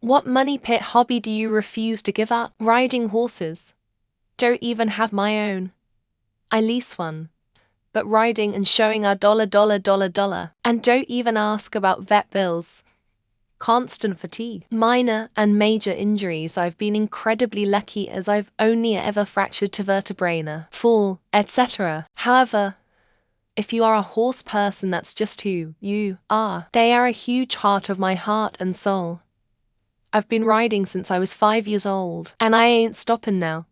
What money pit hobby do you refuse to give up? Riding horses. Don't even have my own. I lease one. But riding and showing our dollar. And don't even ask about vet bills. Constant fatigue. Minor and major injuries. I've been incredibly lucky as I've only ever fractured two vertebrae, fall, etc. However, if you are a horse person, that's just who you are. They are a huge part of my heart and soul. I've been riding since I was 5 years old, and I ain't stopping now.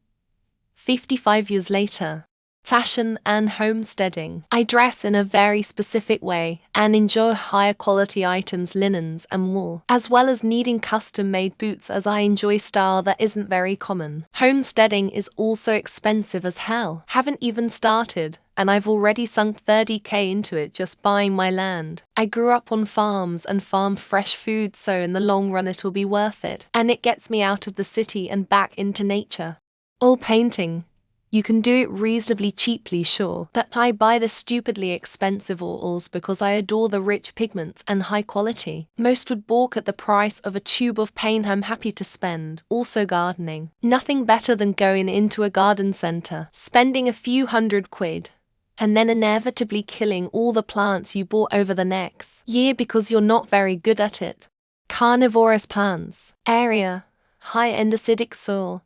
55 years later. Fashion and homesteading. I dress in a very specific way and enjoy higher quality items, linens and wool, as well as needing custom-made boots as I enjoy style that isn't very common. Homesteading is also expensive as hell. Haven't even started, and I've already sunk 30K into it just buying my land. I grew up on farms and farm fresh food, so in the long run it'll be worth it. And it gets me out of the city and back into nature. Oil painting. You can do it reasonably cheaply, sure, but I buy the stupidly expensive oils because I adore the rich pigments and high quality. Most would balk at the price of a tube of paint I'm happy to spend. Also gardening. Nothing better than going into a garden center, spending a few £100, and then inevitably killing all the plants you bought over the next year because you're not very good at it. Carnivorous plants. Area. High-end acidic soil.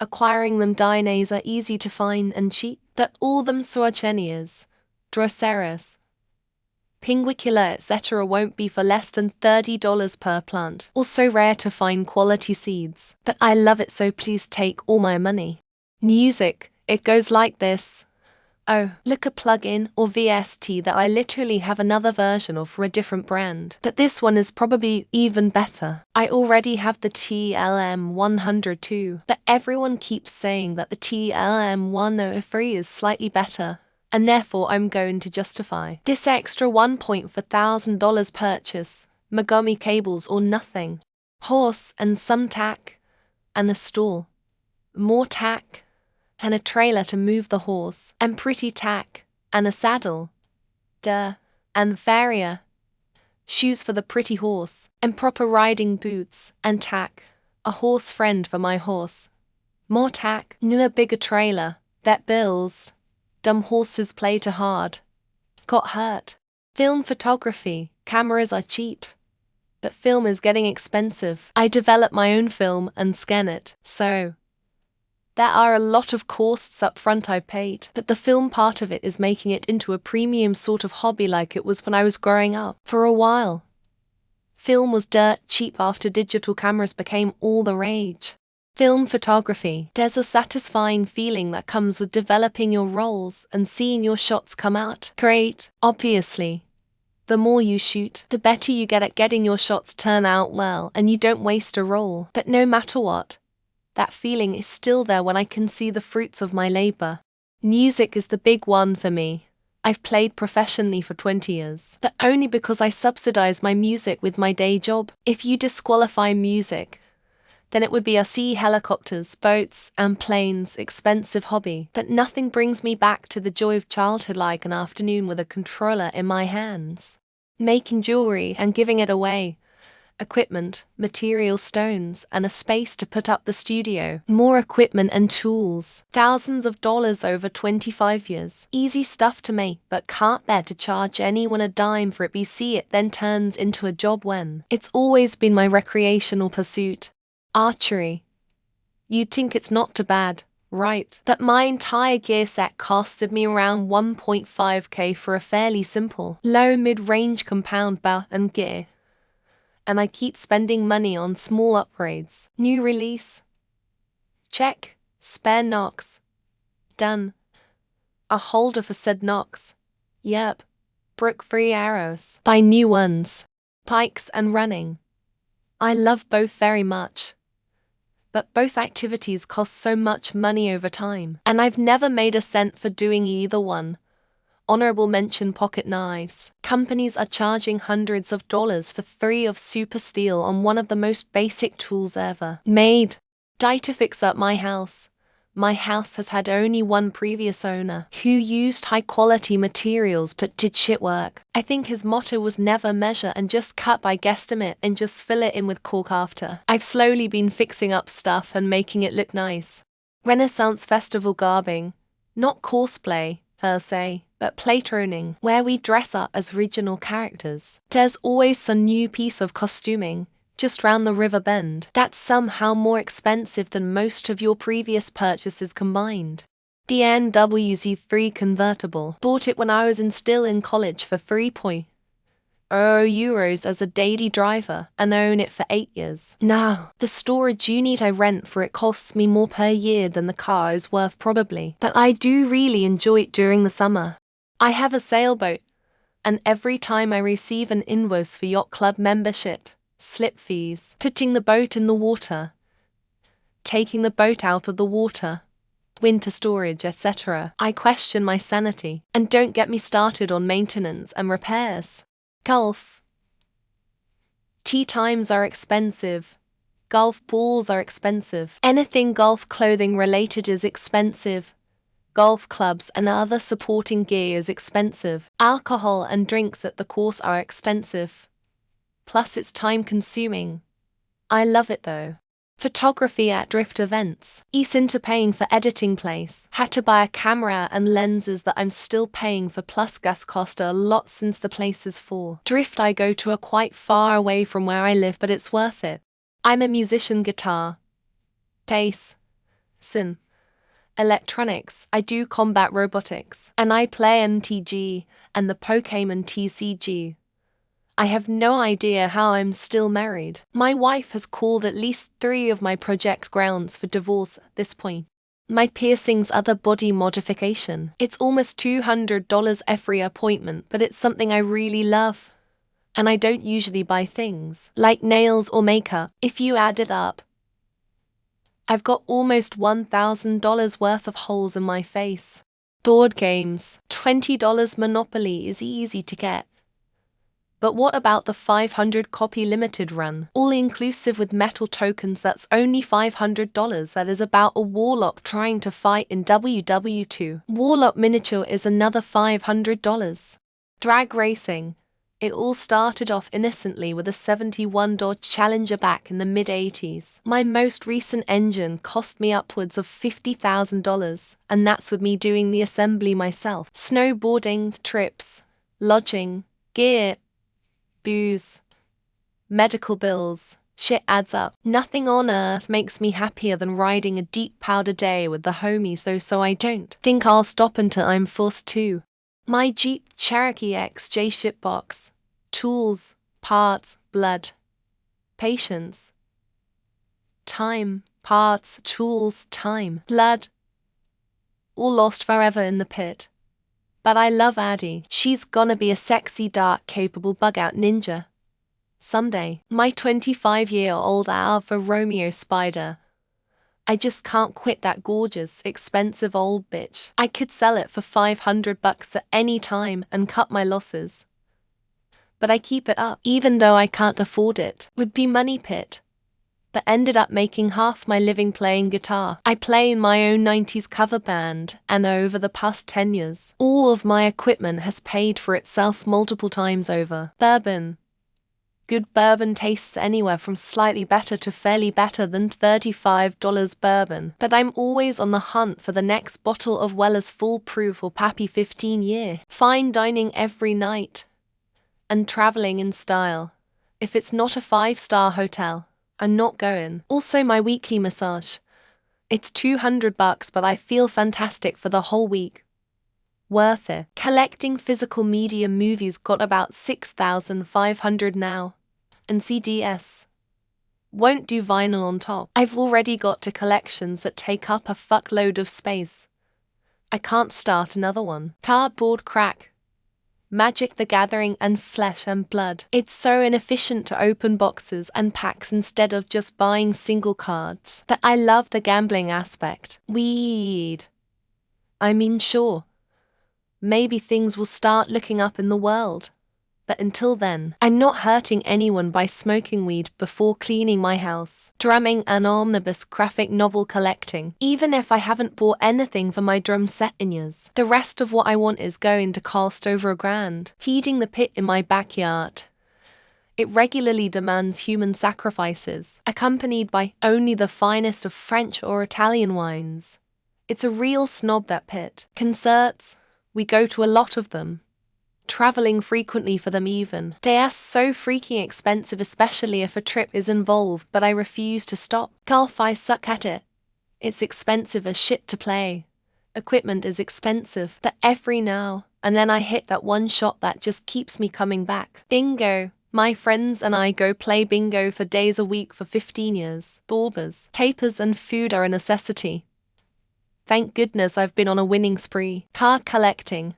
Acquiring them dynaes are easy to find and cheap, but all them Suarchenias, Droceras, Pinguicula etc. won't be for less than $30 per plant. Also rare to find quality seeds, but I love it, so please take all my money. Music, it goes like this. Oh, look, a plugin or VST that I literally have another version of for a different brand. But this one is probably even better. I already have the TLM102, but everyone keeps saying that the TLM103 is slightly better, and therefore I'm going to justify this extra $1,000 purchase. Mogami cables or nothing. Horse and some tack, and a stall. More tack, and a trailer to move the horse, and pretty tack, and a saddle. And farrier. Shoes for the pretty horse, and proper riding boots, and tack. A horse friend for my horse. More tack, newer bigger trailer, vet bills. Dumb horses play too hard. Got hurt. Film photography, cameras are cheap. But film is getting expensive. I develop my own film and scan it, so there are a lot of costs up front I paid, but the film part of it is making it into a premium sort of hobby like it was when I was growing up. For a while, film was dirt cheap after digital cameras became all the rage. Film photography. There's a satisfying feeling that comes with developing your roles and seeing your shots come out great. Obviously, the more you shoot, the better you get at getting your shots turn out well and you don't waste a roll. But no matter what, that feeling is still there when I can see the fruits of my labor. Music is the big one for me. I've played professionally for 20 years, but only because I subsidize my music with my day job. If you disqualify music, then it would be a sea helicopters, boats, and planes, expensive hobby. But nothing brings me back to the joy of childhood like an afternoon with a controller in my hands. Making jewelry and giving it away. Equipment, material, stones, and a space to put up the studio. More equipment and tools. Thousands of dollars over 25 years. Easy stuff to make, but can't bear to charge anyone a dime for it. BC it then turns into a job when it's always been my recreational pursuit. Archery. You'd think it's not too bad, right? But my entire gear set costed me around 1.5K for a fairly simple, low mid-range compound bow and gear. And I keep spending money on small upgrades. New release? Check. Spare nocks? Done. A holder for said nocks? Yep. Brook-free arrows. Buy new ones. Pikes and running. I love both very much. But both activities cost so much money over time, and I've never made a cent for doing either one. Honorable mention pocket knives. Companies are charging hundreds of dollars for 3 of super steel on one of the most basic tools ever made. Die to fix up my house. My house has had only one previous owner, who used high-quality materials but did shit work. I think his motto was never measure and just cut by guesstimate and just fill it in with cork after. I've slowly been fixing up stuff and making it look nice. Renaissance Festival garbing. Not cosplay, per se, but platroning, where we dress up as regional characters. There's always some new piece of costuming, just round the river bend, that's somehow more expensive than most of your previous purchases combined. The NWZ3 convertible. Bought it when I was still in college for €3.0 as a daily driver, and own it for 8 years. Now, the storage unit I rent for it costs me more per year than the car is worth probably, but I do really enjoy it during the summer. I have a sailboat, and every time I receive an invoice for yacht club membership, slip fees, putting the boat in the water, taking the boat out of the water, winter storage, etc., I question my sanity. And don't get me started on maintenance and repairs. Golf. Tee times are expensive. Golf balls are expensive. Anything golf clothing related is expensive. Golf clubs and other supporting gear is expensive. Alcohol and drinks at the course are expensive. Plus it's time-consuming. I love it though. Photography at drift events. Ease into paying for editing place. Had to buy a camera and lenses that I'm still paying for, plus gas cost a lot since the place is for drift I go to are quite far away from where I live, but it's worth it. I'm a musician, guitar, bass, synth, electronics, I do combat robotics, and I play MTG and the Pokemon TCG. I have no idea how I'm still married. My wife has called at least 3 of my project grounds for divorce at this point. My piercings are the body modification. It's almost $200 every appointment, but it's something I really love. And I don't usually buy things like nails or makeup. If you add it up, I've got almost $1,000 worth of holes in my face. Board games. $20 Monopoly is easy to get. But what about the 500 copy limited run? All inclusive with metal tokens, that's only $500. That is about a warlock trying to fight in WW2. Warlock miniature is another $500. Drag racing. It all started off innocently with a '71 Dodge Challenger back in the mid-80s. My most recent engine cost me upwards of $50,000, and that's with me doing the assembly myself. Snowboarding, trips, lodging, gear, booze, medical bills, shit adds up. Nothing on earth makes me happier than riding a deep powder day with the homies though, so I don't think I'll stop until I'm forced to. My Jeep Cherokee XJ shipbox. Tools, parts, blood, patience, time, parts, tools, time, blood, all lost forever in the pit. But I love Addie. She's gonna be a sexy, dark, capable bug-out ninja someday. My 25-year-old Alfa Romeo Spider. I just can't quit that gorgeous, expensive old bitch. I could sell it for $500 at any time and cut my losses. But I keep it up, even though I can't afford it. Would be money pit. But ended up making half my living playing guitar. I play in my own 90s cover band, and over the past 10 years, all of my equipment has paid for itself multiple times over. Bourbon. Good bourbon tastes anywhere from slightly better to fairly better than $35 bourbon, but I'm always on the hunt for the next bottle of Weller's Foolproof or Pappy 15-year. Fine dining every night. And traveling in style. If it's not a 5-star hotel, I'm not going. Also my weekly massage. It's $200, but I feel fantastic for the whole week. Worth it. Collecting physical media movies, got about 6,500 now. And CDs. Won't do vinyl on top. I've already got 2 collections that take up a fuckload of space. I can't start another one. Cardboard crack. Magic the Gathering and Flesh and Blood. It's so inefficient to open boxes and packs instead of just buying single cards. But I love the gambling aspect. Weed. I mean, sure. Maybe things will start looking up in the world. but until then, I'm not hurting anyone by smoking weed before cleaning my house, drumming an omnibus graphic novel collecting, even if I haven't bought anything for my drum set in years. The rest of what I want is going to cost over $1,000. Feeding the pit in my backyard. It regularly demands human sacrifices, accompanied by only the finest of French or Italian wines. It's a real snob, that pit. Concerts, we go to a lot of them. Traveling frequently for them even. They are so freaking expensive, especially if a trip is involved, but I refuse to stop. Golf, I suck at it. It's expensive as shit to play. Equipment is expensive, but every now and then I hit that one shot that just keeps me coming back. Bingo. My friends and I go play bingo for days a week for 15 years. Baubles, papers and food are a necessity. Thank goodness I've been on a winning spree. Card collecting.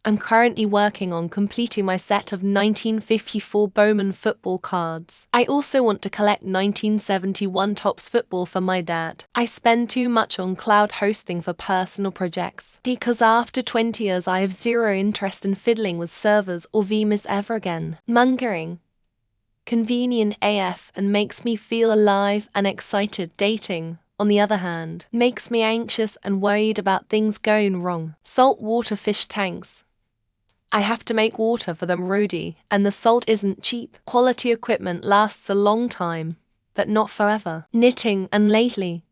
I'm currently working on completing my set of 1954 Bowman football cards. I also want to collect 1971 Topps football for my dad. I spend too much on cloud hosting for personal projects, because after 20 years I have zero interest in fiddling with servers or VMs ever again. Mongering. Convenient AF and makes me feel alive and excited. Dating, on the other hand, makes me anxious and worried about things going wrong. Saltwater fish tanks. I have to make water for them, Rudy, and the salt isn't cheap. Quality equipment lasts a long time, but not forever. Knitting, and lately,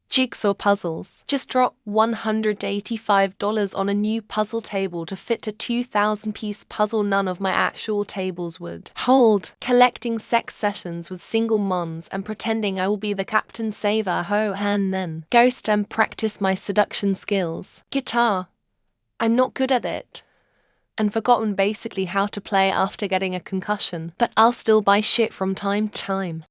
jigsaw puzzles. Just dropped $185 on a new puzzle table to fit a 2,000-piece puzzle none of my actual tables would hold. Collecting sex sessions with single moms and pretending I will be the captain saver and then ghost and practice my seduction skills. Guitar. I'm not good at it, and forgotten basically how to play after getting a concussion, but I'll still buy shit from time to time.